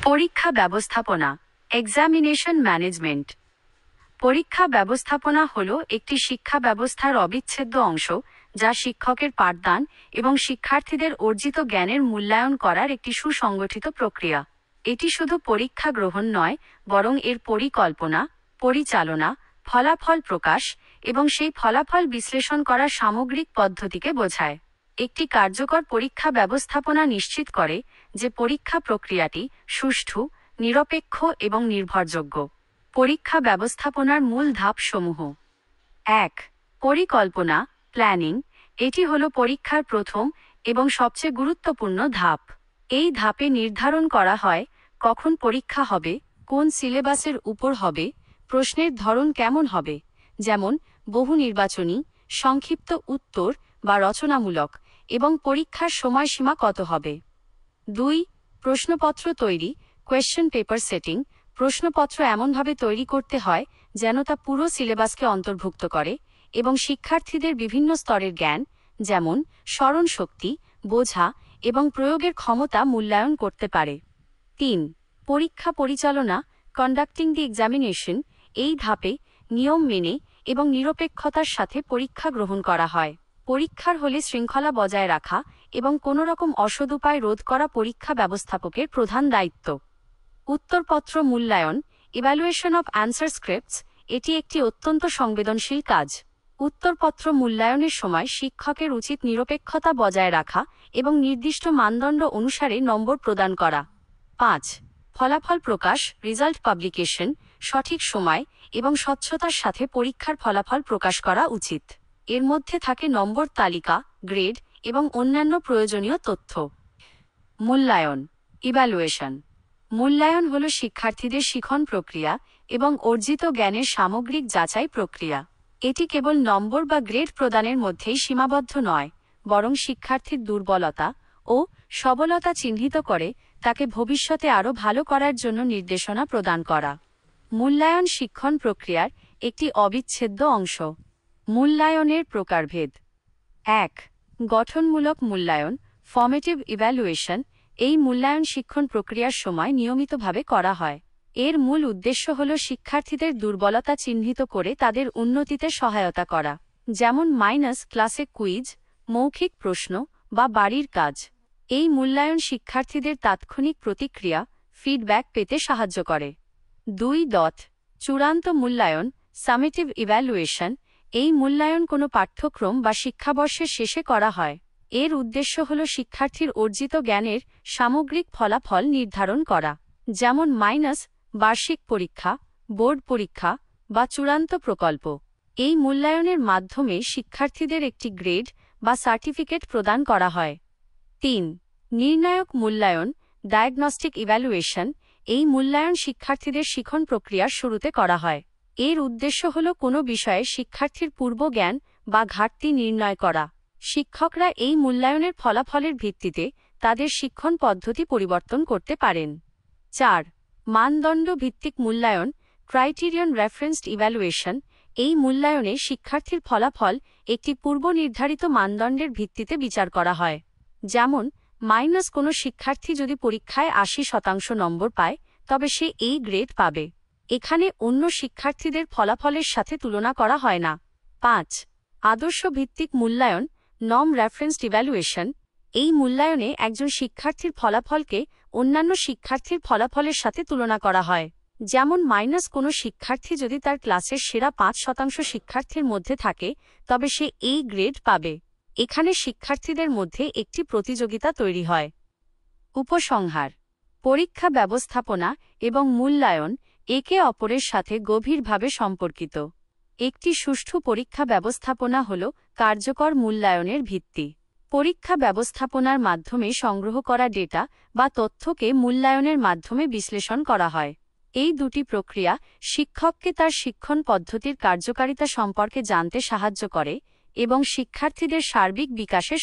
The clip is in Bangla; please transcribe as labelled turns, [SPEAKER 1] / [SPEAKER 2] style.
[SPEAKER 1] পরীক্ষা ব্যবস্থাপনা, এক্সামিনেশন ম্যানেজমেন্ট। পরীক্ষা ব্যবস্থাপনা হল একটি শিক্ষা ব্যবস্থার অবিচ্ছেদ্য অংশ, যা শিক্ষকের পাঠদান এবং শিক্ষার্থীদের অর্জিত জ্ঞানের মূল্যায়ন করার একটি সুসংগঠিত প্রক্রিয়া। এটি শুধু পরীক্ষা গ্রহণ নয়, বরং এর পরিকল্পনা, পরিচালনা, ফলাফল প্রকাশ এবং সেই ফলাফল বিশ্লেষণ করার সামগ্রিক পদ্ধতিকে বোঝায়। একটি কার্যকর পরীক্ষা ব্যবস্থাপনা নিশ্চিত করে যে পরীক্ষা প্রক্রিয়াটি সুষ্ঠু, নিরপেক্ষ এবং নির্ভরযোগ্য। পরীক্ষা ব্যবস্থাপনার মূল ধাপসমূহ। ১. পরিকল্পনা, প্ল্যানিং। এটি হল পরীক্ষার প্রথম এবং সবচেয়ে গুরুত্বপূর্ণ ধাপ। এই ধাপে নির্ধারণ করা হয় কখন পরীক্ষা হবে, কোন সিলেবাসের উপর হবে, প্রশ্নের ধরন কেমন হবে, যেমন বহু নির্বাচনী, সংক্ষিপ্ত উত্তর বা রচনামূলক, এবং পরীক্ষার সময়সীমা কত হবে। ২. প্রশ্নপত্র তৈরি, কোয়েশ্চেন পেপার সেটিং। প্রশ্নপত্র এমনভাবে তৈরি করতে হয় যেন তা পুরো সিলেবাসকে অন্তর্ভুক্ত করে এবং শিক্ষার্থীদের বিভিন্ন স্তরের জ্ঞান, যেমন স্মরণশক্তি, বোঝা এবং প্রয়োগের ক্ষমতা মূল্যায়ন করতে পারে। ৩. পরীক্ষা পরিচালনা, কন্ডাক্টিং দি এক্সামিনেশন। এই ধাপে নিয়ম মেনে এবং নিরপেক্ষতার সাথে পরীক্ষা গ্রহণ করা হয়। পরীক্ষার হলে শৃঙ্খলা বজায় রাখা এবং কোনো রকম অসদুপায় রোধ করা পরীক্ষা ব্যবস্থাপকের প্রধান দায়িত্ব। উত্তরপত্র মূল্যায়ন, ইভ্যালুয়েশন অফ অ্যান্সার স্ক্রিপ্টস। এটি একটি অত্যন্ত সংবেদনশীল কাজ। উত্তরপত্র মূল্যায়নের সময় শিক্ষকের উচিত নিরপেক্ষতা বজায় রাখা এবং নির্দিষ্ট মানদণ্ড অনুসারে নম্বর প্রদান করা। ৫. ফলাফল প্রকাশ, রেজাল্ট পাবলিকেশন। সঠিক সময় এবং স্বচ্ছতার সাথে পরীক্ষার ফলাফল প্রকাশ করা উচিত। এর মধ্যে থাকে নম্বর তালিকা, গ্রেড এবং অন্যান্য প্রয়োজনীয় তথ্য। মূল্যায়ন, ইভ্যালুয়েশন। মূল্যায়ন হল শিক্ষার্থীদের শিখন প্রক্রিয়া এবং অর্জিত জ্ঞানের সামগ্রিক যাচাই প্রক্রিয়া। এটি কেবল নম্বর বা গ্রেড প্রদানের মধ্যেই সীমাবদ্ধ নয়, বরং শিক্ষার্থীর দুর্বলতা ও সবলতা চিহ্নিত করে তাকে ভবিষ্যতে আরও ভালো করার জন্য নির্দেশনা প্রদান করা। মূল্যায়ন শিক্ষণ প্রক্রিয়ার একটি অবিচ্ছেদ্য অংশ। মূল্যায়নের প্রকারভেদ। ১. গঠনমূলক মূল্যায়ন, ফর্মেটিভ ইভ্যালুয়েশন। এই মূল্যায়ন শিক্ষণ প্রক্রিয়ার সময় নিয়মিতভাবে করা হয়। এর মূল উদ্দেশ্য হল শিক্ষার্থীদের দুর্বলতা চিহ্নিত করে তাদের উন্নতিতে সহায়তা করা, যেমন ক্লাসে কুইজ, মৌখিক প্রশ্ন বা বাড়ির কাজ। এই মূল্যায়ন শিক্ষার্থীদের তাৎক্ষণিক প্রতিক্রিয়া, ফিডব্যাক পেতে সাহায্য করে। ২. চূড়ান্ত মূল্যায়ন, সামেটিভ ইভ্যালুয়েশন। এই মূল্যায়ন কোনো পাঠ্যক্রম বা শিক্ষাবর্ষের শেষে করা হয়। এর উদ্দেশ্য হল শিক্ষার্থীর অর্জিত জ্ঞানের সামগ্রিক ফলাফল নির্ধারণ করা, যেমন বার্ষিক পরীক্ষা, বোর্ড পরীক্ষা বা চূড়ান্ত প্রকল্প। এই মূল্যায়নের মাধ্যমে শিক্ষার্থীদের একটি গ্রেড বা সার্টিফিকেট প্রদান করা হয়। ৩. নির্ণায়ক মূল্যায়ন, ডায়াগনস্টিক ইভ্যালুয়েশন। এই মূল্যায়ন শিক্ষার্থীদের শিখন প্রক্রিয়ার শুরুতে করা হয়। এর উদ্দেশ্য হল কোনো বিষয়ে শিক্ষার্থীর পূর্বজ্ঞান বা ঘাটতি নির্ণয় করা। শিক্ষকরা এই মূল্যায়নের ফলাফলের ভিত্তিতে তাদের শিক্ষণ পদ্ধতি পরিবর্তন করতে পারেন। ৪. মানদণ্ড ভিত্তিক মূল্যায়ন, ক্রাইটেরিয়ন রেফারেন্সড ইভ্যালুয়েশন। এই মূল্যায়নে শিক্ষার্থীর ফলাফল একটি পূর্বনির্ধারিত মানদণ্ডের ভিত্তিতে বিচার করা হয়। যেমন কোনো শিক্ষার্থী যদি পরীক্ষায় ৮০% নম্বর পায়, তবে সে এই গ্রেড পাবে। এখানে অন্য শিক্ষার্থীদের ফলাফলের সাথে তুলনা করা হয় না। ৫. আদর্শ ভিত্তিক মূল্যায়ন, নর্ম রেফারেন্সড ইভ্যালুয়েশন। এই মূল্যায়নে একজন শিক্ষার্থীর ফলাফলকে অন্যান্য শিক্ষার্থীর ফলাফলের সাথে তুলনা করা হয়। যেমন কোনো শিক্ষার্থী যদি তার ক্লাসের সেরা ৫% শিক্ষার্থীর মধ্যে থাকে, তবে সে এই গ্রেড পাবে। এখানে শিক্ষার্থীদের মধ্যে একটি প্রতিযোগিতা তৈরি হয়। উপসংহার: পরীক্ষা ব্যবস্থাপনা এবং মূল্যায়ন একে অপরের সাথে গভীরভাবে সম্পর্কিত। একটি সুষ্ঠু পরীক্ষা ব্যবস্থাপনা হল কার্যকর মূল্যায়নের ভিত্তি। পরীক্ষা ব্যবস্থাপনার মাধ্যমে সংগ্রহ করা ডেটা বা তথ্যকে মূল্যায়নের মাধ্যমে বিশ্লেষণ করা হয়। এই দুটি প্রক্রিয়া শিক্ষককে তার শিক্ষণ পদ্ধতির কার্যকারিতা সম্পর্কে জানতে সাহায্য করে এবং শিক্ষার্থীদের সার্বিক বিকাশে